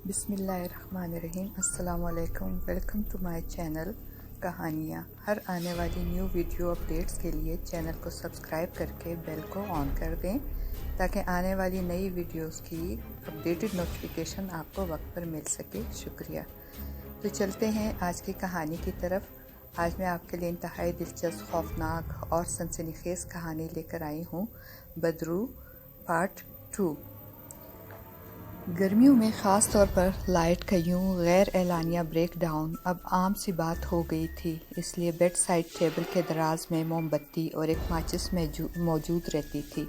بسم اللہ الرحمن الرحیم۔ السلام علیکم، ویلکم ٹو مائی چینل کہانیاں۔ ہر آنے والی نیو ویڈیو اپڈیٹس کے لیے چینل کو سبسکرائب کر کے بیل کو آن کر دیں تاکہ آنے والی نئی ویڈیوز کی اپڈیٹڈ نوٹیفیکیشن آپ کو وقت پر مل سکے۔ شکریہ۔ تو چلتے ہیں آج کی کہانی کی طرف۔ آج میں آپ کے لیے انتہائی دلچسپ، خوفناک اور سنسنی خیز کہانی لے کر آئی ہوں، بدرو پارٹ 2۔ گرمیوں میں خاص طور پر لائٹ کا یوں غیر اعلانیہ بریک ڈاؤن اب عام سی بات ہو گئی تھی، اس لیے بیڈ سائڈ ٹیبل کے دراز میں موم بتی اور ایک ماچس موجود رہتی تھی۔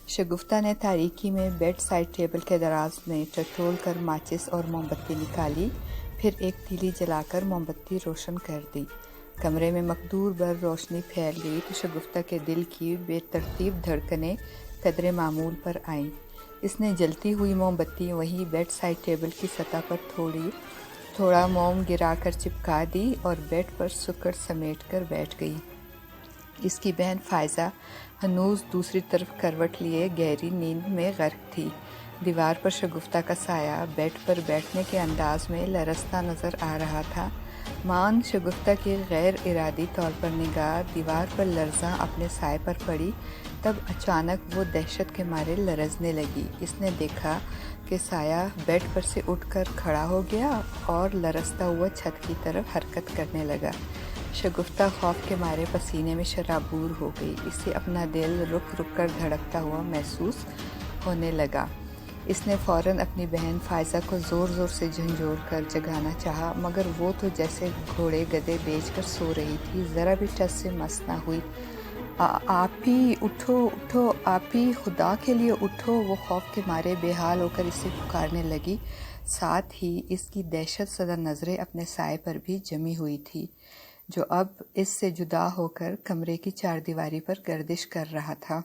شگفتہ نے تاریکی میں بیڈ سائڈ ٹیبل کے دراز میں ٹٹول کر ماچس اور موم بتی نکالی، پھر ایک تیلی جلا کر موم بتی روشن کر دی۔ کمرے میں مقدور بھر روشنی پھیل گئی تو شگفتہ کے دل کی بے ترتیب دھڑکنیں قدرے معمول پر آئیں۔ اس نے جلتی ہوئی موم بتی وہیں بیڈ سائڈ ٹیبل کی سطح پر تھوڑا موم گرا کر چپکا دی اور بیڈ پر سکڑ سمیٹ کر بیٹھ گئی۔ اس کی بہن فائزہ ہنوز دوسری طرف کروٹ لیے گہری نیند میں غرق تھی۔ دیوار پر شگفتہ کا سایہ بیڈ پر بیٹھنے کے انداز میں لرزتا نظر آ رہا تھا۔ مان شگفتہ کی غیر ارادی طور پر نگاہ دیوار پر لرزاں اپنے سائے پر پڑی، تب اچانک وہ دہشت کے مارے لرزنے لگی۔ اس نے دیکھا کہ سایہ بیڈ پر سے اٹھ کر کھڑا ہو گیا اور لرزتا ہوا چھت کی طرف حرکت کرنے لگا۔ شگفتہ خوف کے مارے پسینے میں شرابور ہو گئی۔ اسے اپنا دل رک رک کر دھڑکتا ہوا محسوس ہونے لگا۔ اس نے فوراً اپنی بہن فائزہ کو زور زور سے جھنجھوڑ کر جگانا چاہا، مگر وہ تو جیسے گھوڑے گدھے بیچ کر سو رہی تھی، ذرا بھی ٹس سے مس نہ ہوئی۔ آپی اٹھو اٹھو، آپی خدا کے لیے اٹھو! وہ خوف کے مارے بے حال ہو کر اسے پکارنے لگی، ساتھ ہی اس کی دہشت زدہ نظریں اپنے سائے پر بھی جمی ہوئی تھی، جو اب اس سے جدا ہو کر کمرے کی چار دیواری پر گردش کر رہا تھا۔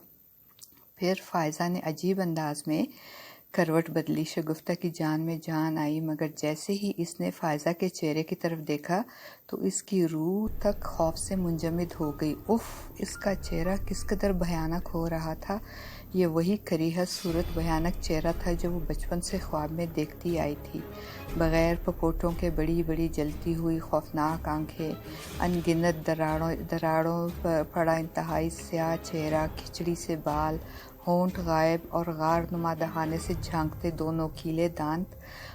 پھر فائزہ نے عجیب انداز میں کروٹ بدلی۔ شگفتہ کی جان میں جان آئی، مگر جیسے ہی اس نے فائزہ کے چہرے کی طرف دیکھا تو اس کی روح تک خوف سے منجمد ہو گئی۔ اف! اس کا چہرہ کس قدر بھیانک ہو رہا تھا! یہ وہی کریہت صورت بھیانک چہرہ تھا جو وہ بچپن سے خواب میں دیکھتی آئی تھی، بغیر پپوٹوں کے بڑی بڑی جلتی ہوئی خوفناک آنکھیں، ان گنت دراڑوں پر پڑا انتہائی سیاہ چہرہ، کھچڑی سے بال، ہونٹ غائب اور غار نما دہانے سے جھانکتے دو نوکیلے دانت،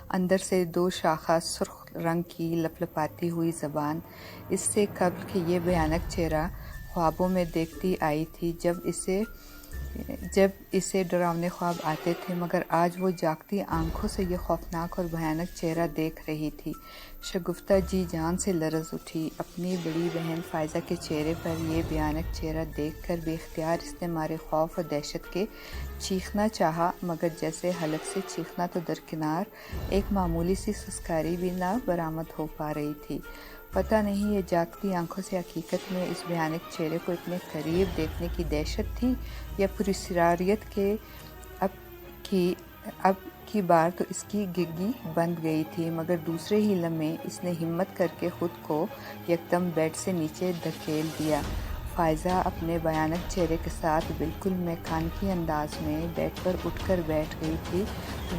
اندر سے دو شاخہ سرخ رنگ کی لپلپاتی ہوئی زبان۔ اس سے قبل کہ یہ بھیانک چہرہ خوابوں میں دیکھتی آئی تھی جب اسے ڈراونے خواب آتے تھے، مگر آج وہ جاگتی آنکھوں سے یہ خوفناک اور بھیانک چہرہ دیکھ رہی تھی۔ شگفتہ جی جان سے لرز اٹھی۔ اپنی بڑی بہن فائزہ کے چہرے پر یہ بھیانک چہرہ دیکھ کر بے اختیار اس نے مارے خوف اور دہشت کے چیخنا چاہا، مگر جیسے حلق سے چیخنا تو درکنار، ایک معمولی سی سسکاری بھی نہ برآمد ہو پا رہی تھی۔ پتہ نہیں یہ جاگتی آنکھوں سے حقیقت میں اس بھیانک چہرے کو اتنے قریب دیکھنے کی دہشت تھی یا پراسراریت کہ اب کی بار تو اس کی گگی بند گئی تھی، مگر دوسرے ہی لمحے اس نے ہمت کر کے خود کو یکدم بیڈ سے نیچے دھکیل دیا۔ فائزہ اپنے بھیانک چہرے کے ساتھ بالکل میکانیکی انداز میں بیڈ پر اٹھ کر بیٹھ گئی تھی۔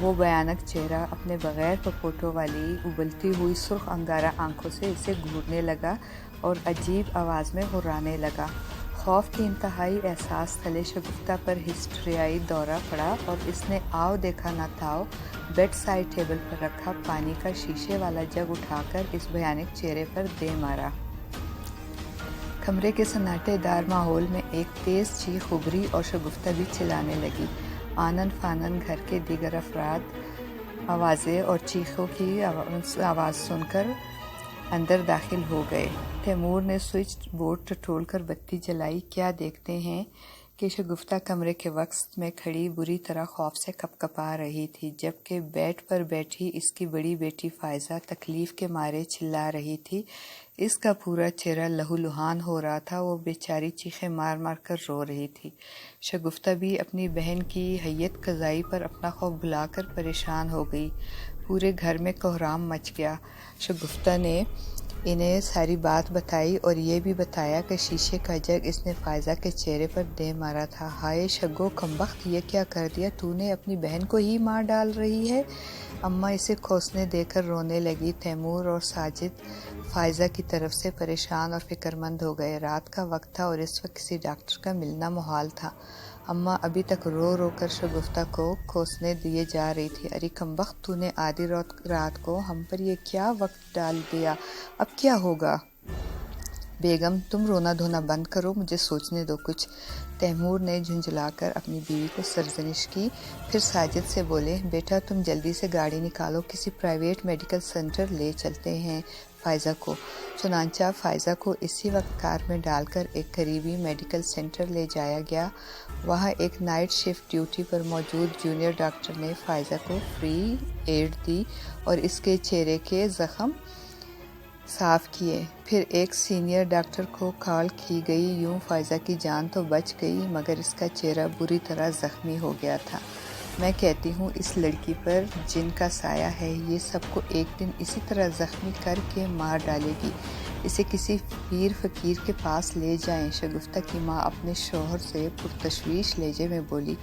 وہ بھیانک چہرہ اپنے بغیر پپوٹوں والی ابلتی ہوئی سرخ انگارہ آنکھوں سے اسے گھورنے لگا اور عجیب آواز میں غرانے لگا۔ خوف کے انتہائی احساس تلے شگفتہ پر ہسٹریائی دورہ پڑا اور اس نے آؤ دیکھا نہ تاؤ بیڈ سائڈ ٹیبل پر رکھا پانی کا شیشے والا جگ اٹھا کر اس بھیانک چہرے پر دے مارا۔ کمرے کے سناٹے دار ماحول میں ایک تیز چیخ ابھری اور شگفتہ بھی چلانے لگی۔ آنن فانن گھر کے دیگر افراد آوازیں اور چیخوں کی آواز سن کر اندر داخل ہو گئے۔ تیمور نے سوئچ بورڈ ٹٹول کر بتی جلائی۔ کیا دیکھتے ہیں کہ شگفتہ کمرے کے وسط میں کھڑی بری طرح خوف سے کپکپا رہی تھی، جبکہ بیڈ پر بیٹھی اس کی بڑی بیٹی فائزہ تکلیف کے مارے چلا رہی تھی۔ اس کا پورا چہرہ لہولہان ہو رہا تھا، وہ بیچاری چیخیں مار مار کر رو رہی تھی۔ شگفتہ بھی اپنی بہن کی ہیئت قضائی پر اپنا خوف بھلا کر پریشان ہو گئی۔ پورے گھر میں کوہرام مچ گیا۔ شگفتہ نے انہیں ساری بات بتائی اور یہ بھی بتایا کہ شیشے کا جگ اس نے فائزہ کے چہرے پر دے مارا تھا۔ ہائے شگو کمبخت، یہ کیا کر دیا تو نے؟ اپنی بہن کو ہی مار ڈال رہی ہے۔ اماں اسے کھوسنے دے کر رونے لگی۔ تیمور اور ساجد فائزہ کی طرف سے پریشان اور فکر مند ہو گئے۔ رات کا وقت تھا اور اس وقت کسی ڈاکٹر کا ملنا محال تھا۔ اماں ابھی تک رو رو کر شگفتہ کو کھوسنے دیے جا رہی تھی۔ ارے کمبخت، تو نے آدھی رات کو ہم پر یہ کیا وقت ڈال دیا، اب کیا ہوگا؟ بیگم تم رونا دھونا بند کرو، مجھے سوچنے دو کچھ۔ تیمور نے جھنجھلا کر اپنی بیوی کو سرزنش کی، پھر ساجد سے بولے بیٹا تم جلدی سے گاڑی نکالو، کسی پرائیویٹ میڈیکل سینٹر لے چلتے ہیں فائزہ کو۔ چنانچہ فائزہ کو اسی وقت کار میں ڈال کر ایک قریبی میڈیکل سینٹر لے جایا گیا۔ وہاں ایک نائٹ شفٹ ڈیوٹی پر موجود جونیئر ڈاکٹر نے فائزہ کو فری ایڈ دی اور اس کے چہرے کے زخم صاف کیے۔ پھر ایک سینئر ڈاکٹر کو کال کی گئی۔ یوں فائزہ کی جان تو بچ گئی مگر اس کا چہرہ بری طرح زخمی ہو گیا تھا۔ میں کہتی ہوں اس لڑکی پر جن کا سایہ ہے، یہ سب کو ایک دن اسی طرح زخمی کر کے مار ڈالے گی۔ اسے کسی پیر فقیر کے پاس لے جائیں۔ شگفتہ کی ماں اپنے شوہر سے پرتشویش لہجے میں بولی۔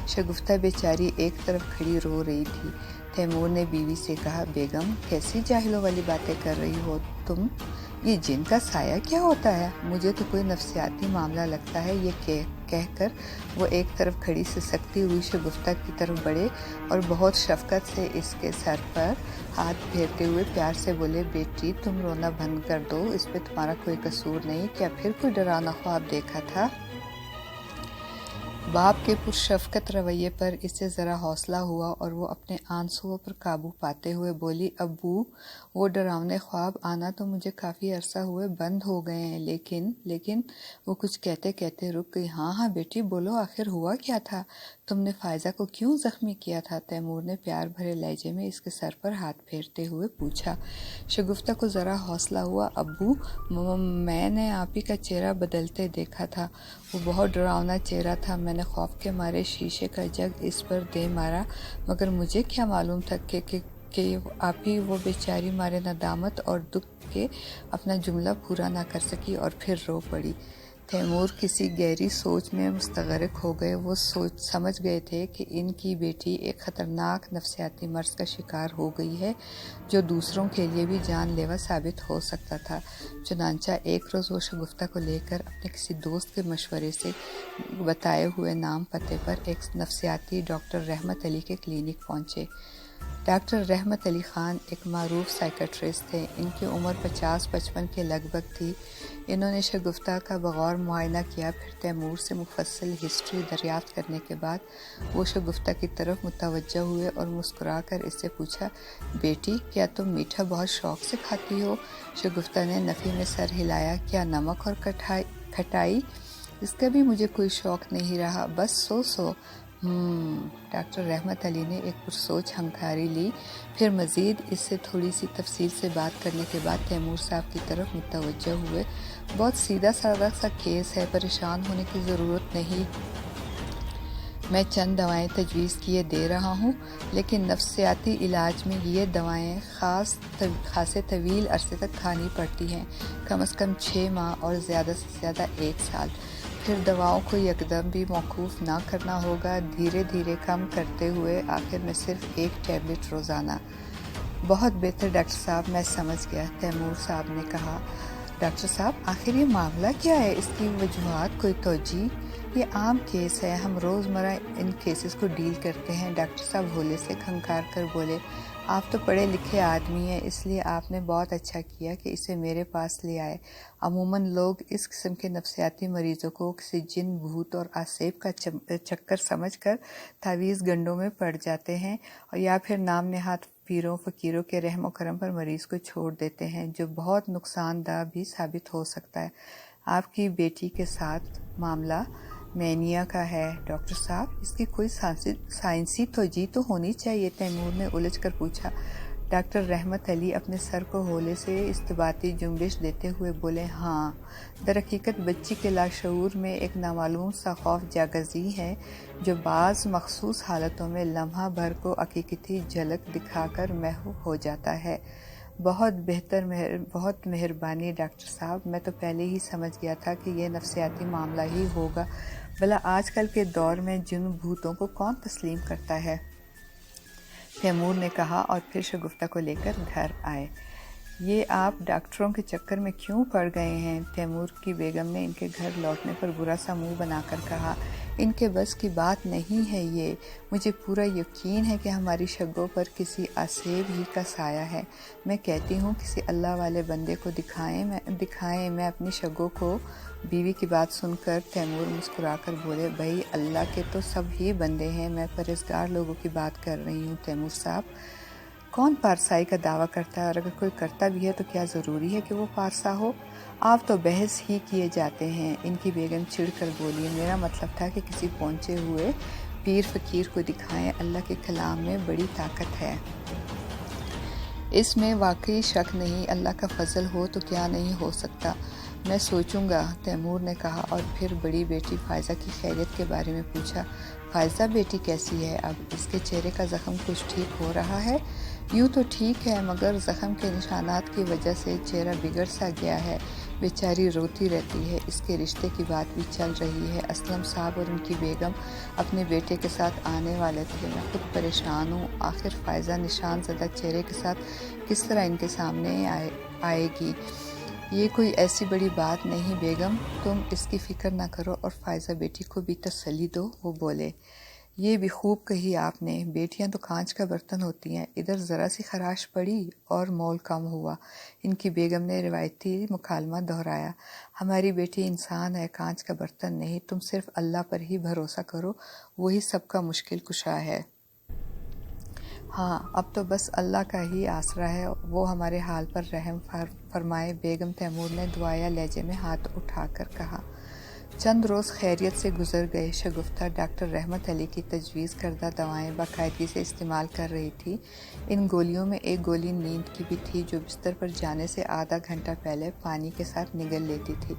شگفتہ بیچاری ایک طرف کھڑی رو رہی تھی۔ تیمور نے بیوی سے کہا بیگم کیسی جاہلوں والی باتیں کر رہی ہو تم؟ یہ جن کا سایہ کیا ہوتا ہے؟ مجھے تو کوئی نفسیاتی معاملہ لگتا ہے۔ یہ کہہ کر وہ ایک طرف کھڑی سسکتی ہوئی شگفتہ کی طرف بڑھے اور بہت شفقت سے اس کے سر پر ہاتھ پھیرتے ہوئے پیار سے بولے بیٹی تم رونا بند کر دو، اس پہ تمہارا کوئی قصور نہیں۔ کیا پھر کوئی ڈرانا خواب دیکھا تھا؟ باپ کے پرشفقت رویے پر اسے ذرا حوصلہ ہوا اور وہ اپنے آنسوؤں پر قابو پاتے ہوئے بولی ابو وہ ڈراونے خواب آنا تو مجھے کافی عرصہ ہوئے بند ہو گئے ہیں، لیکن وہ کچھ کہتے کہتے رک گئی۔ ہاں بیٹی بولو، آخر ہوا کیا تھا؟ تم نے فائزہ کو کیوں زخمی کیا تھا؟ تیمور نے پیار بھرے لہجے میں اس کے سر پر ہاتھ پھیرتے ہوئے پوچھا۔ شگفتہ کو ذرا حوصلہ ہوا۔ ابو میں نے آپ ہی کا چہرہ بدلتے دیکھا تھا، وہ بہت ڈراؤنا چہرہ تھا۔ میں نے خوف کے مارے شیشے کا جگ اس پر دے مارا، مگر مجھے کیا معلوم تھا کہ آپ ہی وہ بیچاری مارے ندامت اور دکھ کے اپنا جملہ پورا نہ کر سکی اور پھر رو پڑی۔ تیمور کسی گہری سوچ میں مستغرق ہو گئے۔ وہ سمجھ گئے تھے کہ ان کی بیٹی ایک خطرناک نفسیاتی مرض کا شکار ہو گئی ہے جو دوسروں کے لیے بھی جان لیوا ثابت ہو سکتا تھا۔ چنانچہ ایک روز وہ شگفتہ کو لے کر اپنے کسی دوست کے مشورے سے بتائے ہوئے نام پتے پر ایک نفسیاتی ڈاکٹر رحمت علی کے کلینک پہنچے۔ ڈاکٹر رحمت علی خان ایک معروف سائیکٹرسٹ تھے۔ ان کی عمر 50-55 کے لگ بھگ تھی۔ انہوں نے شگفتہ کا بغور معائنہ کیا، پھر تیمور سے مفصل ہسٹری دریافت کرنے کے بعد وہ شگفتہ کی طرف متوجہ ہوئے اور مسکرا کر اس سے پوچھا بیٹی کیا تم میٹھا بہت شوق سے کھاتی ہو؟ شگفتہ نے نفی میں سر ہلایا۔ کیا نمک اور کھٹائی؟ اس کا بھی مجھے کوئی شوق نہیں رہا، بس سو۔ ڈاکٹر رحمت علی نے ایک پرسوچ ہنکاری لی، پھر مزید اس سے تھوڑی سی تفصیل سے بات کرنے کے بعد تیمور صاحب کی طرف متوجہ ہوئے۔ بہت سیدھا سادہ سا کیس ہے، پریشان ہونے کی ضرورت نہیں۔ میں چند دوائیں تجویز کیے دے رہا ہوں، لیکن نفسیاتی علاج میں یہ دوائیں خاصے طویل عرصے تک کھانی پڑتی ہیں، کم از کم 6 ماہ اور زیادہ سے زیادہ 1 سال۔ پھر دواؤں کو یکدم بھی موقوف نہ کرنا ہوگا، دھیرے دھیرے کم کرتے ہوئے آخر میں صرف 1 ٹیبلٹ روزانہ۔ بہت بہتر ڈاکٹر صاحب، میں سمجھ گیا، تیمور صاحب نے کہا۔ ڈاکٹر صاحب آخر یہ معاملہ کیا ہے؟ اس کی وجوہات کوئی توجہ؟ یہ عام کیس ہے، ہم روزمرہ ان کیسز کو ڈیل کرتے ہیں۔ ڈاکٹر صاحب ہولے سے کھنکار کر بولے۔ آپ تو پڑھے لکھے آدمی ہیں، اس لیے آپ نے بہت اچھا کیا کہ اسے میرے پاس لے آئے۔ عموماً لوگ اس قسم کے نفسیاتی مریضوں کو کسی جن بھوت اور آسیب کا چکر سمجھ کر تعویذ گنڈوں میں پڑ جاتے ہیں، اور یا پھر نام نہاد پیروں فقیروں کے رحم و کرم پر مریض کو چھوڑ دیتے ہیں، جو بہت نقصان دہ بھی ثابت ہو سکتا ہے۔ آپ کی بیٹی کے ساتھ معاملہ مینیا کا ہے ڈاکٹر صاحب، اس کی کوئی سائنسی توجہ تو ہونی چاہیے، تیمور نے الجھ کر پوچھا۔ ڈاکٹر رحمت علی اپنے سر کو ہولے سے استباتی جنبش دیتے ہوئے بولے ہاں، در حقیقت بچی کے لاشعور میں ایک نامعلوم سا خوف جاگزی ہے جو بعض مخصوص حالتوں میں لمحہ بھر کو حقیقتی جھلک دکھا کر محو ہو جاتا ہے، بہت مہربانی ڈاکٹر صاحب، میں تو پہلے ہی سمجھ گیا تھا کہ یہ نفسیاتی معاملہ ہی ہوگا، بھلا آج کل کے دور میں جن بھوتوں کو کون تسلیم کرتا ہے؟ تیمور نے کہا اور پھر شگفتہ کو لے کر گھر آئے۔ یہ آپ ڈاکٹروں کے چکر میں کیوں پڑ گئے ہیں؟ تیمور کی بیگم نے ان کے گھر لوٹنے پر برا سا منہ بنا کر کہا، ان کے بس کی بات نہیں ہے یہ، مجھے پورا یقین ہے کہ ہماری شگوں پر کسی آسیب ہی کا سایہ ہے۔ میں کہتی ہوں کسی اللہ والے بندے کو دکھائیں میں اپنی شگوں کو۔ بیوی کی بات سن کر تیمور مسکرا کر بولے، بھائی اللہ کے تو سب ہی بندے ہیں، میں پرہیزگار لوگوں کی بات کر رہی ہوں تیمور صاحب۔ کون پارسائی کا دعویٰ کرتا ہے، اور اگر کوئی کرتا بھی ہے تو کیا ضروری ہے کہ وہ پارسا ہو؟ آپ تو بحث ہی کیے جاتے ہیں۔ ان کی بیگم چڑ کر بولی، میرا مطلب تھا کہ کسی پہنچے ہوئے پیر فقیر کو دکھائیں، اللہ کے کلام میں بڑی طاقت ہے، اس میں واقعی شک نہیں، اللہ کا فضل ہو تو کیا نہیں ہو سکتا، میں سوچوں گا، تیمور نے کہا، اور پھر بڑی بیٹی فائزہ کی خیریت کے بارے میں پوچھا۔ فائزہ بیٹی کیسی ہے اب؟ اس کے چہرے کا زخم کچھ ٹھیک ہو رہا ہے؟ یوں تو ٹھیک ہے، مگر زخم کے نشانات کی وجہ سے چہرہ بگڑ سا گیا ہے، بیچاری روتی رہتی ہے، اس کے رشتے کی بات بھی چل رہی ہے، اسلم صاحب اور ان کی بیگم اپنے بیٹے کے ساتھ آنے والے تھے، میں خود پریشان ہوں، آخر فائزہ نشان زدہ چہرے کے ساتھ کس طرح ان کے سامنے آئے گی؟ یہ کوئی ایسی بڑی بات نہیں بیگم، تم اس کی فکر نہ کرو اور فائزہ بیٹی کو بھی تسلی دو۔ وہ بولے، یہ بھی خوب کہی آپ نے، بیٹیاں تو کانچ کا برتن ہوتی ہیں، ادھر ذرا سی خراش پڑی اور مول کم ہوا۔ ان کی بیگم نے روایتی مکالمہ دہرایا، ہماری بیٹی انسان ہے، کانچ کا برتن نہیں، تم صرف اللہ پر ہی بھروسہ کرو، وہی سب کا مشکل کشا ہے۔ ہاں، اب تو بس اللہ کا ہی آسرا ہے، وہ ہمارے حال پر رحم فرمائے، بیگم تیمور نے دعائیا لہجے میں ہاتھ اٹھا کر کہا۔ چند روز خیریت سے گزر گئے، شگفتہ ڈاکٹر رحمت علی کی تجویز کردہ دوائیں باقاعدگی سے استعمال کر رہی تھی۔ ان گولیوں میں ایک گولی نیند کی بھی تھی جو بستر پر جانے سے آدھا گھنٹہ پہلے پانی کے ساتھ نگل لیتی تھی۔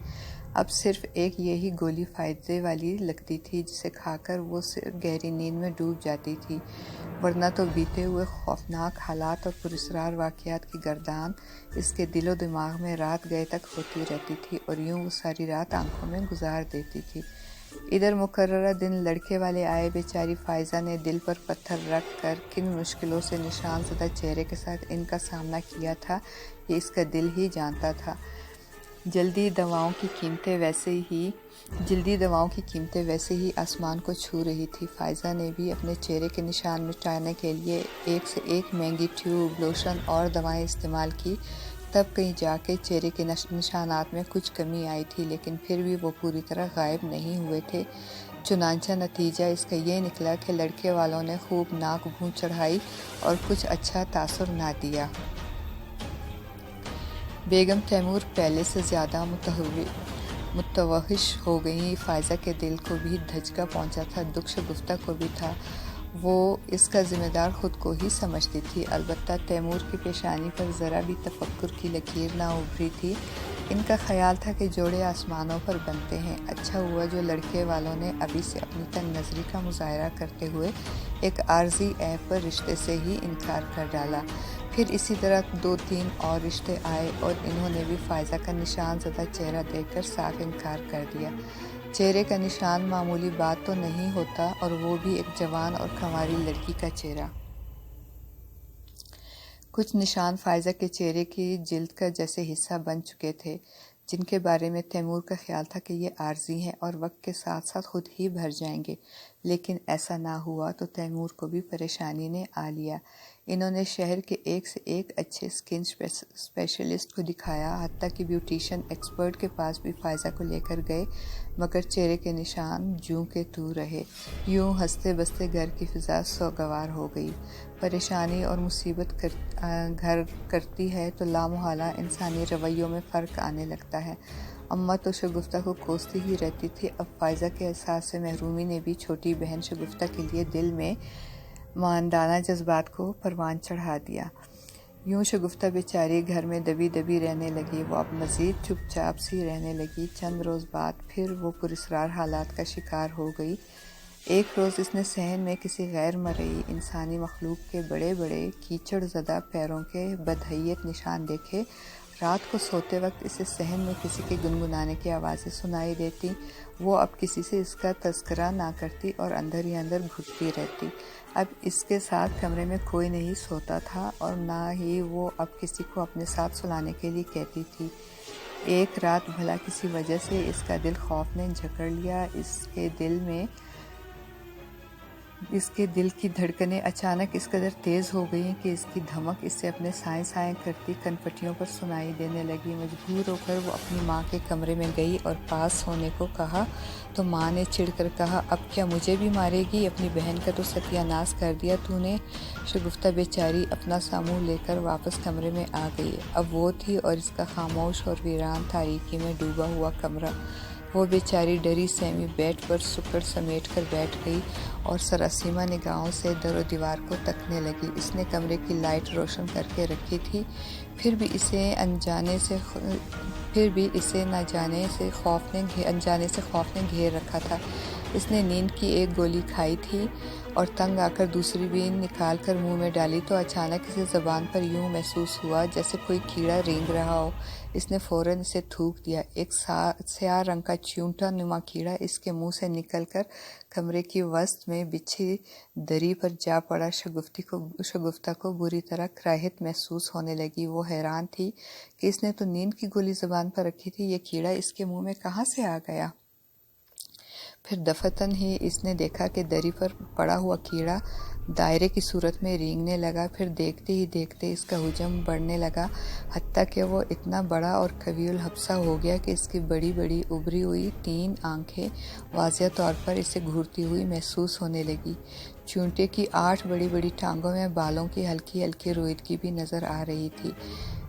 اب صرف ایک یہی گولی فائدے والی لگتی تھی جسے کھا کر وہ گہری نیند میں ڈوب جاتی تھی، ورنہ تو بیتے ہوئے خوفناک حالات اور پراسرار واقعات کی گردان اس کے دل و دماغ میں رات گئے تک ہوتی رہتی تھی، اور یوں وہ ساری رات آنکھوں میں گزار دیتی تھی۔ ادھر مقررہ دن لڑکے والے آئے، بیچاری فائزہ نے دل پر پتھر رکھ کر کن مشکلوں سے نشان زدہ چہرے کے ساتھ ان کا سامنا کیا تھا، یہ اس کا دل ہی جانتا تھا۔ جلدی دواؤں کی قیمتیں ویسے ہی آسمان کو چھو رہی تھی۔ فائزہ نے بھی اپنے چہرے کے نشان مٹانے کے لیے ایک سے ایک مہنگی ٹیوب، لوشن اور دوائیں استعمال کی، تب کہیں جا کے چہرے کے نشانات میں کچھ کمی آئی تھی، لیکن پھر بھی وہ پوری طرح غائب نہیں ہوئے تھے۔ چنانچہ نتیجہ اس کا یہ نکلا کہ لڑکے والوں نے خوب ناک بھون چڑھائی اور کچھ اچھا تاثر نہ دیا۔ بیگم تیمور پہلے سے زیادہ متوحش ہو گئیں، فائزہ کے دل کو بھی دھچکا پہنچا تھا، دکھ شگفتہ کو بھی تھا، وہ اس کا ذمہ دار خود کو ہی سمجھتی تھی، البتہ تیمور کی پیشانی پر ذرا بھی تفکر کی لکیر نہ ابھری تھی۔ ان کا خیال تھا کہ جوڑے آسمانوں پر بنتے ہیں، اچھا ہوا جو لڑکے والوں نے ابھی سے اپنی تنگ نظری کا مظاہرہ کرتے ہوئے ایک عارضی عیب پر رشتے سے ہی انکار کر ڈالا۔ پھر اسی طرح 2-3 اور رشتے آئے اور انہوں نے بھی فائزہ کا نشان زدہ چہرہ دیکھ کر صاف انکار کر دیا۔ چہرے کا نشان معمولی بات تو نہیں ہوتا، اور وہ بھی ایک جوان اور کنواری لڑکی کا چہرہ۔ کچھ نشان فائزہ کے چہرے کی جلد کا جیسے حصہ بن چکے تھے، جن کے بارے میں تیمور کا خیال تھا کہ یہ عارضی ہیں اور وقت کے ساتھ ساتھ خود ہی بھر جائیں گے، لیکن ایسا نہ ہوا تو تیمور کو بھی پریشانی نے آ لیا۔ انہوں نے شہر کے ایک سے ایک اچھے اسکن اسپیشلسٹ کو دکھایا، حتیٰ کہ بیوٹیشین ایکسپرٹ کے پاس بھی فائزہ کو لے کر گئے، مگر چہرے کے نشان جوں کے توں رہے۔ یوں ہنستے بستے گھر کی فضا سوگوار ہو گئی۔ پریشانی اور مصیبت گھر کرتی ہے تو لامحالہ انسانی رویوں میں فرق آنے لگتا ہے۔ اماں تو شگفتہ کو کوستی ہی رہتی تھی، اب فائزہ کے احساس سے محرومی نے بھی چھوٹی بہن شگفتہ کے لیے دل میں ماندانہ جذبات کو پروان چڑھا دیا۔ یوں شگفتہ بیچاری گھر میں دبی دبی رہنے لگی، وہ اب مزید چپ چاپ سی رہنے لگی۔ چند روز بعد پھر وہ پراسرار حالات کا شکار ہو گئی۔ ایک روز اس نے صحن میں کسی غیر مرئی انسانی مخلوق کے بڑے بڑے کیچڑ زدہ پیروں کے بدحیت نشان دیکھے۔ رات کو سوتے وقت اسے صحن میں کسی کے گنگنانے کی آوازیں سنائی دیتی۔ وہ اب کسی سے اس کا تذکرہ نہ کرتی اور اندر ہی اندر گھٹتی رہتی۔ اب اس کے ساتھ کمرے میں کوئی نہیں سوتا تھا اور نہ ہی وہ اب کسی کو اپنے ساتھ سلانے کے لیے کہتی تھی۔ ایک رات بھلا کسی وجہ سے اس کا دل خوف نے جکڑ لیا۔ اس کے دل کی دھڑکنیں اچانک اس قدر تیز ہو گئیں کہ اس کی دھمک اس سے اپنے سائیں سائیں کرتی کنپٹیوں پر سنائی دینے لگی۔ مجبور ہو کر وہ اپنی ماں کے کمرے میں گئی اور پاس ہونے کو کہا تو ماں نے چڑ کر کہا، اب کیا مجھے بھی مارے گی؟ اپنی بہن کا تو ستیہ ناش کر دیا تو نے۔ شگفتہ بیچاری اپنا سا منہ لے کر واپس کمرے میں آ گئی۔ اب وہ تھی اور اس کا خاموش اور ویران تاریکی میں ڈوبا ہوا کمرہ۔ وہ بیچاری ڈری سہمی بیڈ پر سکڑ سمیٹ کر بیٹھ گئی اور سراسیمہ نگاہوں سے در و دیوار کو تکنے لگی۔ اس نے کمرے کی لائٹ روشن کر کے رکھی تھی، پھر بھی اسے انجانے سے خوف نے گھیر رکھا تھا۔ اس نے نیند کی ایک گولی کھائی تھی اور تنگ آ کر دوسری بھی نکال کر منہ میں ڈالی تو اچانک اسے زبان پر یوں محسوس ہوا جیسے کوئی کیڑا رینگ رہا ہو۔ اس نے فوراً اسے تھوک دیا۔ ایک سیاہ رنگ کا چیونٹا نما کیڑا اس کے منہ سے نکل کر کمرے کی وسط میں بچھی دری پر جا پڑا۔ شگفتہ کو بری طرح کراہت محسوس ہونے لگی۔ وہ حیران تھی کہ اس نے تو نیند کی گولی زبان پر رکھی تھی، یہ کیڑا اس کے منہ میں کہاں سے آ گیا؟ پھر دفعتاً ہی اس نے دیکھا کہ دری پر پڑا ہوا کیڑا دائرے کی صورت میں رینگنے لگا۔ پھر دیکھتے ہی دیکھتے اس کا حجم بڑھنے لگا، حتیٰ کہ وہ اتنا بڑا اور قوی الحبسہ ہو گیا کہ اس کی بڑی بڑی ابری ہوئی 3 آنکھیں واضح طور پر اسے گھورتی ہوئی محسوس ہونے لگی۔ چیونٹے کی 8 بڑی بڑی ٹانگوں میں بالوں کی ہلکی ہلکی روئیدگی بھی نظر آ رہی تھی۔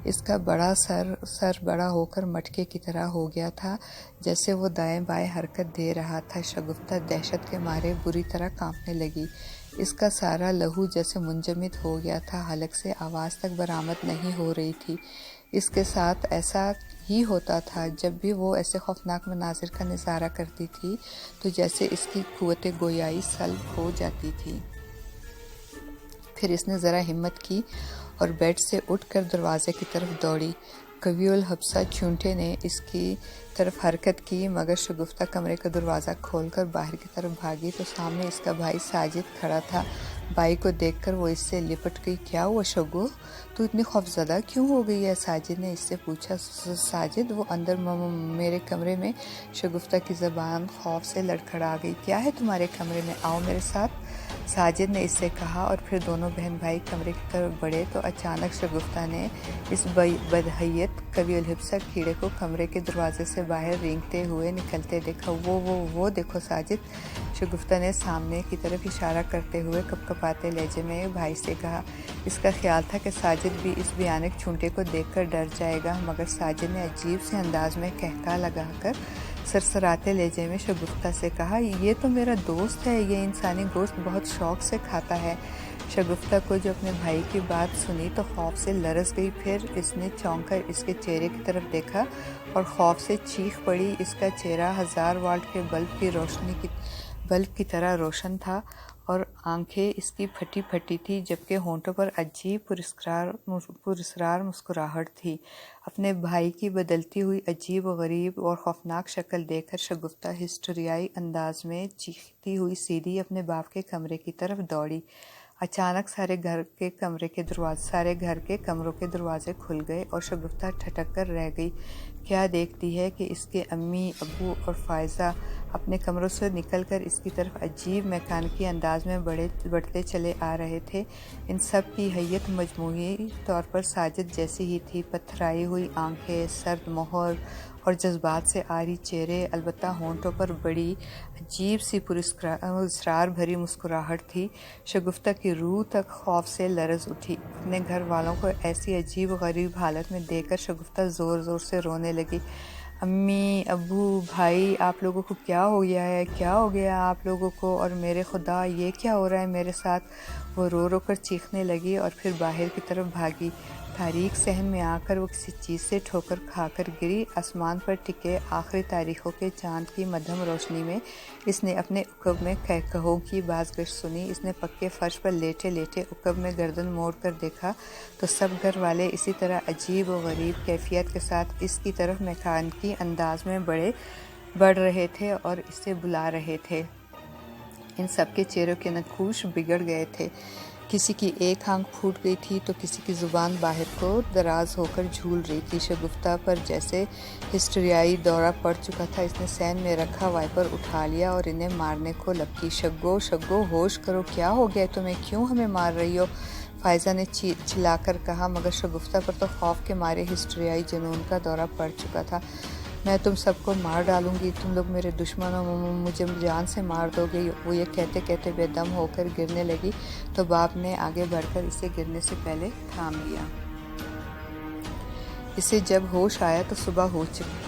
اس کا بڑا سر بڑا ہو کر مٹکے کی طرح ہو گیا تھا، جیسے وہ دائیں بائیں حرکت دے رہا تھا۔ شگفتہ دہشت کے مارے بری طرح کانپنے لگی۔ اس کا سارا لہو جیسے منجمد ہو گیا تھا، حلق سے آواز تک برآمد نہیں ہو رہی تھی۔ اس کے ساتھ ایسا ہی ہوتا تھا جب بھی وہ ایسے خوفناک مناظر کا نظارہ کرتی تھی تو جیسے اس کی قوت گویائی سلب ہو جاتی تھی۔ پھر اس نے ذرا ہمت کی اور بیڈ سے اٹھ کر دروازے کی طرف دوڑی۔ قوی الحبسہ چیونٹے نے اس کی طرف حرکت کی، مگر شگفتہ کمرے کا دروازہ کھول کر باہر کی طرف بھاگی تو سامنے اس کا بھائی ساجد کھڑا تھا۔ بھائی کو دیکھ کر وہ اس سے لپٹ گئی۔ کیا ہوا شگو؟ تو اتنی خوفزدہ کیوں ہو گئی ہے؟ ساجد نے اس سے پوچھا۔ ساجد، وہ اندر میرے کمرے میں۔ شگفتہ کی زبان خوف سے لڑکھڑا گئی۔ کیا ہے تمہارے کمرے میں؟ آؤ میرے ساتھ، ساجد نے اس سے کہا، اور پھر دونوں بہن بھائی کمرے کی طرف بڑھے تو اچانک شگفتہ نے اس بدحیت قوی الحبسہ کیڑے کو کمرے کے دروازے سے باہر رینگتے ہوئے نکلتے دیکھا۔ وہ دیکھو ساجد، شگفتہ نے سامنے کی طرف اشارہ کرتے ہوئے کپکپاتے لہجے میں بھائی سے کہا۔ اس کا خیال تھا کہ ساجد بھی اس بھیانک چونٹے کو دیکھ کر ڈر جائے گا، مگر ساجد نے عجیب سے انداز میں قہقہہ لگا کر سرسراتے لہجے میں شگفتہ سے کہا، یہ تو میرا دوست ہے، یہ انسانی گوشت بہت شوق سے کھاتا ہے۔ شگفتہ کو جو اپنے بھائی کی بات سنی تو خوف سے لرز گئی۔ پھر اس نے چونک کر اس کے چہرے کی طرف دیکھا اور خوف سے چیخ پڑی۔ اس کا چہرہ 1000 واٹ کے بلب کی طرح روشن تھا اور آنکھیں اس کی پھٹی پھٹی تھی، جبکہ ہونٹوں پر عجیب پراسرار مسکراہٹ تھی۔ اپنے بھائی کی بدلتی ہوئی عجیب و غریب اور خوفناک شکل دیکھ کر شگفتہ ہسٹریائی انداز میں چیختی ہوئی سیدھی اپنے باپ کے کمرے کی طرف دوڑی۔ اچانک سارے گھر کے کمروں کے دروازے کھل گئے اور شگفتہ ٹھٹک کر رہ گئی۔ کیا دیکھتی ہے کہ اس کے امی، ابو اور فائزہ اپنے کمروں سے نکل کر اس کی طرف عجیب میکانیکی انداز میں بڑھتے چلے آ رہے تھے۔ ان سب کی ہیئت مجموعی طور پر ساجد جیسی ہی تھی، پتھرائی ہوئی آنکھیں، سرد مہر اور جذبات سے عاری چہرے، البتہ ہونٹوں پر بڑی عجیب سی پراسرار بھری مسکراہٹ تھی۔ شگفتہ کی روح تک خوف سے لرز اٹھی۔ اپنے گھر والوں کو ایسی عجیب و غریب حالت میں دیکھ کر شگفتہ زور زور سے رونے لگی۔ امی، ابو، بھائی، آپ لوگوں کو کیا ہو گیا ہے؟ کیا ہو گیا آپ لوگوں کو؟ اور میرے خدا، یہ کیا ہو رہا ہے میرے ساتھ؟ وہ رو رو کر چیخنے لگی اور پھر باہر کی طرف بھاگی۔ تاریک صحن میں آ کر وہ کسی چیز سے ٹھوکر کھا کر گری۔ آسمان پر ٹکے آخری تاریخوں کے چاند کی مدھم روشنی میں اس نے اپنے عقب میں کہوں کی بازگشت سنی۔ اس نے پکے فرش پر لیٹے لیٹے عقب میں گردن موڑ کر دیکھا تو سب گھر والے اسی طرح عجیب و غریب کیفیت کے ساتھ اس کی طرف میکانیکی انداز میں بڑھ رہے تھے اور اسے بلا رہے تھے۔ ان سب کے چہروں کے نقوش بگڑ گئے تھے۔ کسی کی ایک آنکھ پھوٹ گئی تھی تو کسی کی زبان باہر کو دراز ہو کر جھول رہی تھی۔ شگفتہ پر جیسے ہسٹریائی دورہ پڑ چکا تھا۔ اس نے سین میں رکھا وائپر اٹھا لیا اور انہیں مارنے کو لپکی۔ شگو ہوش کرو، کیا ہو گیا تمہیں؟ کیوں ہمیں مار رہی ہو؟ فائزہ نے چلا کر کہا، مگر شگفتہ پر تو خوف کے مارے ہسٹریائی جنون کا دورہ پڑ چکا تھا۔ میں تم سب کو مار ڈالوں گی، تم لوگ میرے دشمن ہو، مجھے جان سے مار دو گے۔ وہ یہ کہتے کہتے بے دم ہو کر گرنے لگی تو باپ نے آگے بڑھ کر اسے گرنے سے پہلے تھام لیا۔ اسے جب ہوش آیا تو صبح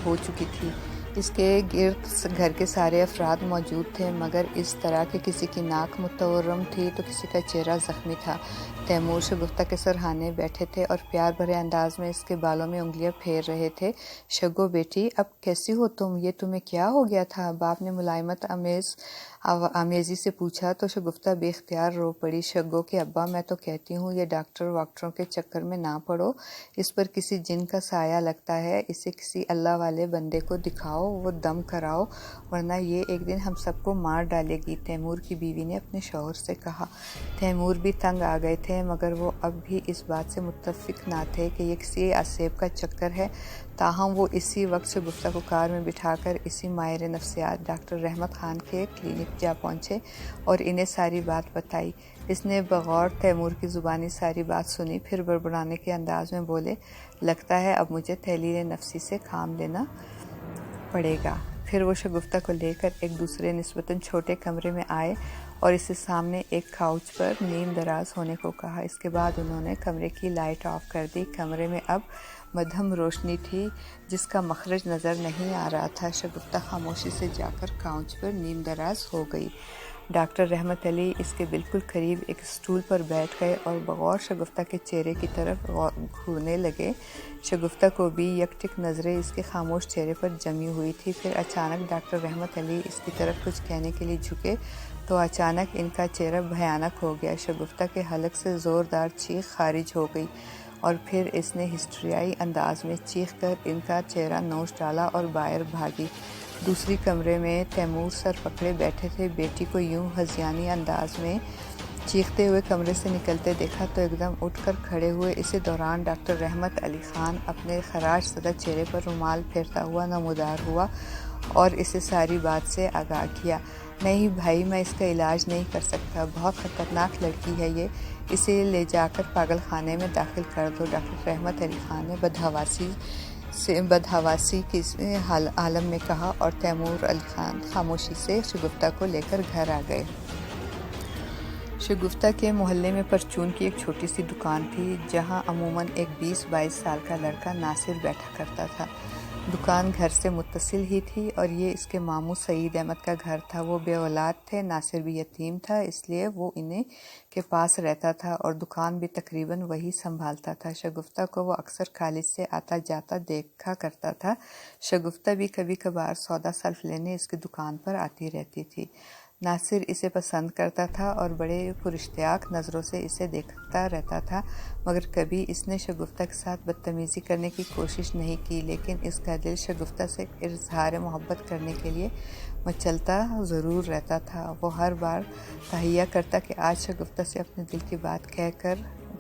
ہو چکی تھی۔ اس کے گرد گھر کے سارے افراد موجود تھے، مگر اس طرح کہ کسی کی ناک متورم تھی تو کسی کا چہرہ زخمی تھا۔ تیمور شگفتہ کے سرہانے بیٹھے تھے اور پیار بھرے انداز میں اس کے بالوں میں انگلیاں پھیر رہے تھے۔ شگو بیٹی، اب کیسی ہو تم؟ یہ تمہیں کیا ہو گیا تھا؟ باپ نے ملائمت آمیزی سے پوچھا تو شگفتہ بے اختیار رو پڑی۔ شگو کے ابا، میں تو کہتی ہوں یہ ڈاکٹر واکٹروں کے چکر میں نہ پڑو، اس پر کسی جن کا سایہ لگتا ہے، اسے کسی اللہ والے بندے کو دکھاؤ، وہ دم کراؤ، ورنہ یہ ایک دن ہم سب کو مار ڈالے گی، تیمور کی بیوی نے اپنے شوہر سے کہا۔ تیمور بھی تنگ آ گئے تھے، مگر وہ اب بھی اس بات سے متفق نہ تھے کہ یہ کسی آسیب کا چکر ہے۔ تاہم وہ اسی وقت شگفتہ کو کار میں بٹھا کر اسی ماہر نفسیات ڈاکٹر رحمت خان کے کلینک جا پہنچے اور انہیں ساری بات بتائی۔ اس نے بغور تیمور کی زبانی ساری بات سنی، پھر بڑبڑانے کے انداز میں بولے، لگتا ہے اب مجھے تحلیل نفسی سے کام لینا پڑے گا۔ پھر وہ شگفتہ کو لے کر ایک دوسرے نسبتاً چھوٹے کمرے میں آئے اور اسے سامنے ایک کاؤچ پر نیم دراز ہونے کو کہا۔ اس کے بعد انہوں نے کمرے کی لائٹ آف کر دی۔ کمرے میں اب مدھم روشنی تھی جس کا مخرج نظر نہیں آ رہا تھا۔ شگفتہ خاموشی سے جا کر کاؤچ پر نیم دراز ہو گئی۔ ڈاکٹر رحمت علی اس کے بالکل قریب ایک اسٹول پر بیٹھ گئے اور بغور شگفتہ کے چہرے کی طرف گھورنے لگے۔ شگفتہ کو بھی یکٹک نظریں اس کے خاموش چہرے پر جمی ہوئی تھی۔ پھر اچانک ڈاکٹر رحمت علی اس کی طرف کچھ کہنے کے لیے جھکے تو اچانک ان کا چہرہ بھیانک ہو گیا۔ شگفتہ کے حلق سے زوردار چیخ خارج ہو گئی اور پھر اس نے ہسٹریائی انداز میں چیخ کر ان کا چہرہ نوچ ڈالا اور باہر بھاگی۔ دوسری کمرے میں تیمور سر پکڑے بیٹھے تھے۔ بیٹی کو یوں ہذیانی انداز میں چیختے ہوئے کمرے سے نکلتے دیکھا تو ایک دم اٹھ کر کھڑے ہوئے۔ اسی دوران ڈاکٹر رحمت علی خان اپنے خراش زدہ چہرے پر رومال پھیرتا ہوا نمودار ہوا اور اسے ساری بات سے آگاہ کیا۔ نہیں بھائی، میں اس کا علاج نہیں کر سکتا، بہت خطرناک لڑکی ہے یہ، اسے لے جا کر پاگل خانے میں داخل کر دو۔ ڈاکٹر رحمت علی خان نے بدحواسی کے عالم میں کہا اور تیمور علی خان خاموشی سے شگفتہ کو لے کر گھر آ گئے۔ شگفتہ کے محلے میں پرچون کی ایک چھوٹی سی دکان تھی جہاں عموماً ایک 20-22 سال کا لڑکا ناصر بیٹھا کرتا تھا۔ دکان گھر سے متصل ہی تھی اور یہ اس کے ماموں سعید احمد کا گھر تھا۔ وہ بے اولاد تھے، ناصر بھی یتیم تھا، اس لیے وہ انہیں کے پاس رہتا تھا اور دکان بھی تقریباً وہی سنبھالتا تھا۔ شگفتہ کو وہ اکثر کالج سے آتا جاتا دیکھا کرتا تھا۔ شگفتہ بھی کبھی کبھار سودا سلف لینے اس کی دکان پر آتی رہتی تھی۔ ناصر اسے پسند کرتا تھا اور بڑے پراشتیاق نظروں سے اسے دیکھتا رہتا تھا، مگر کبھی اس نے شگفتہ کے ساتھ بدتمیزی کرنے کی کوشش نہیں کی، لیکن اس کا دل شگفتہ سے اظہار محبت کرنے کے لیے مچلتا ضرور رہتا تھا۔ وہ ہر بار تہیہ کرتا کہ آج شگفتہ سے اپنے دل کی بات کہہ کر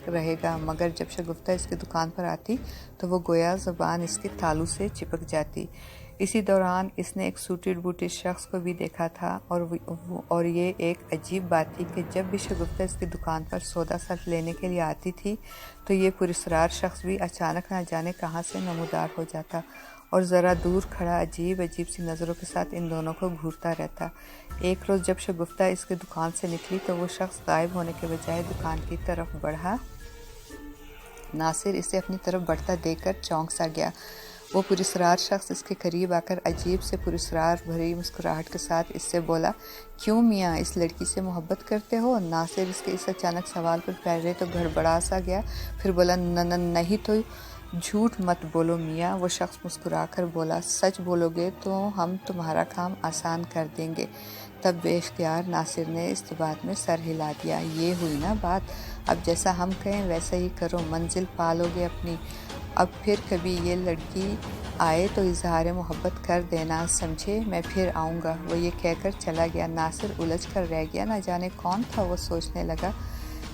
رہے گا، مگر جب شگفتہ اس کی دکان پر آتی تو وہ گویا زبان اس کے تالو سے چپک جاتی۔ اسی دوران اس نے ایک سوٹڈ بوٹڈ شخص کو بھی دیکھا تھا اور یہ ایک عجیب بات تھی کہ جب بھی شگفتہ اس کی دکان پر سودا سلف لینے کے لیے آتی تھی تو یہ پراسرار شخص بھی اچانک نہ جانے کہاں سے نمودار ہو جاتا اور ذرا دور کھڑا عجیب سی نظروں کے ساتھ ان دونوں کو گھورتا رہتا۔ ایک روز جب شگفتہ اس کی دکان سے نکلی تو وہ شخص غائب ہونے کے بجائے دکان کی طرف بڑھا۔ ناصر اسے اپنی طرف بڑھتا دیکھ کر چونک سا گیا۔ وہ پراسرار شخص اس کے قریب آ کر عجیب سے پراسرار بھری مسکراہٹ کے ساتھ اس سے بولا، کیوں میاں، اس لڑکی سے محبت کرتے ہو؟ ناصر اس کے اس اچانک سوال پر پہلے تو گڑبڑا سا گیا، پھر بولا، نہیں تو جھوٹ مت بولو میاں۔ وہ شخص مسکرا کر بولا، سچ بولو گے تو ہم تمہارا کام آسان کر دیں گے۔ تب بے اختیار ناصر نے اس بات میں سر ہلا دیا، یہ ہوئی نا بات، اب جیسا ہم کہیں ویسا ہی کرو، منزل پالو گے اپنی، اب پھر کبھی یہ لڑکی آئے تو اظہار محبت کر دینا، سمجھے؟ میں پھر آؤں گا۔ وہ یہ کہہ کر چلا گیا۔ ناصر الجھ کر رہ گیا، نہ جانے کون تھا۔ وہ سوچنے لگا،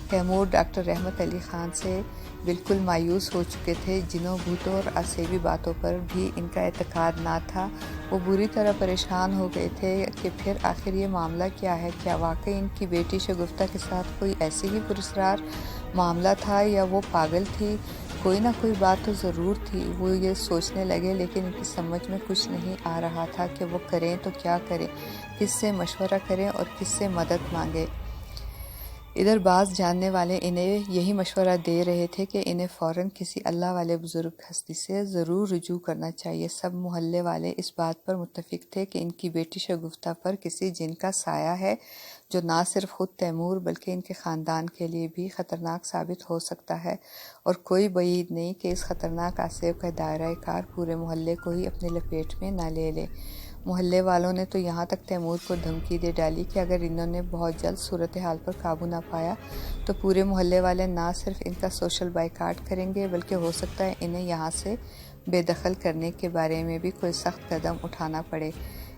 تیمور ڈاکٹر رحمت علی خان سے بالکل مایوس ہو چکے تھے، جنوں بھوتوں اور آسیبی باتوں پر بھی ان کا اعتقاد نہ تھا۔ وہ بری طرح پریشان ہو گئے تھے کہ پھر آخر یہ معاملہ کیا ہے؟ کیا واقعی ان کی بیٹی شگفتہ کے ساتھ کوئی ایسی ہی پراسرار معاملہ تھا یا وہ پاگل تھی؟ کوئی نہ کوئی بات تو ضرور تھی۔ وہ یہ سوچنے لگے، لیکن ان کی سمجھ میں کچھ نہیں آ رہا تھا کہ وہ کریں تو کیا کریں، کس سے مشورہ کریں اور کس سے مدد مانگیں۔ ادھر بعض جاننے والے انہیں یہی مشورہ دے رہے تھے کہ انہیں فوراً کسی اللہ والے بزرگ ہستی سے ضرور رجوع کرنا چاہیے۔ سب محلے والے اس بات پر متفق تھے کہ ان کی بیٹی شگفتہ پر کسی جن کا سایہ ہے، جو نہ صرف خود تیمور بلکہ ان کے خاندان کے لیے بھی خطرناک ثابت ہو سکتا ہے، اور کوئی بعید نہیں کہ اس خطرناک آسیب کا دائرہ کار پورے محلے کو ہی اپنے لپیٹ میں نہ لے لے۔ محلے والوں نے تو یہاں تک تیمور کو دھمکی دے ڈالی کہ اگر انہوں نے بہت جلد صورتحال پر قابو نہ پایا تو پورے محلے والے نہ صرف ان کا سوشل بائیکاٹ کریں گے بلکہ ہو سکتا ہے انہیں یہاں سے بے دخل کرنے کے بارے میں بھی کوئی سخت قدم اٹھانا پڑے۔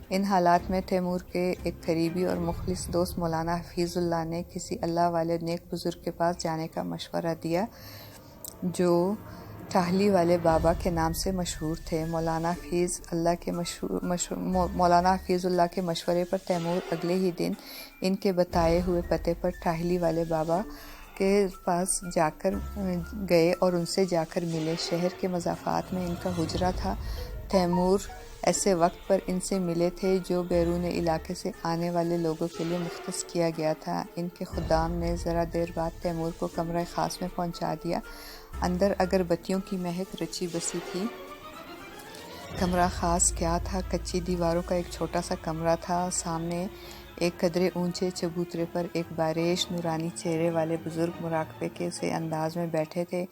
ان حالات میں تیمور کے ایک قریبی اور مخلص دوست مولانا حفیظ اللہ نے کسی اللہ والے نیک بزرگ کے پاس جانے کا مشورہ دیا، جو ٹاہلی والے بابا کے نام سے مشہور تھے۔ مولانا حفیظ اللہ کے مشورے پر تیمور اگلے ہی دن ان کے بتائے ہوئے پتے پر ٹاہلی والے بابا کے پاس جا کر گئے اور ان سے جا کر ملے۔ شہر کے مضافات میں ان کا حجرہ تھا۔ تیمور ایسے وقت پر ان سے ملے تھے جو بیرون علاقے سے آنے والے لوگوں کے لیے مختص کیا گیا تھا۔ ان کے خدام نے ذرا دیر بعد تیمور کو کمرہ خاص میں پہنچا دیا۔ اندر اگر بتیوں کی مہک رچی بسی تھی۔ کمرہ خاص کیا تھا؟ کچی دیواروں کا ایک چھوٹا سا کمرہ تھا۔ سامنے ایک قدرے اونچے چبوترے پر ایک باریش نورانی چہرے والے بزرگ مراقبے کے سے انداز میں بیٹھے تھے۔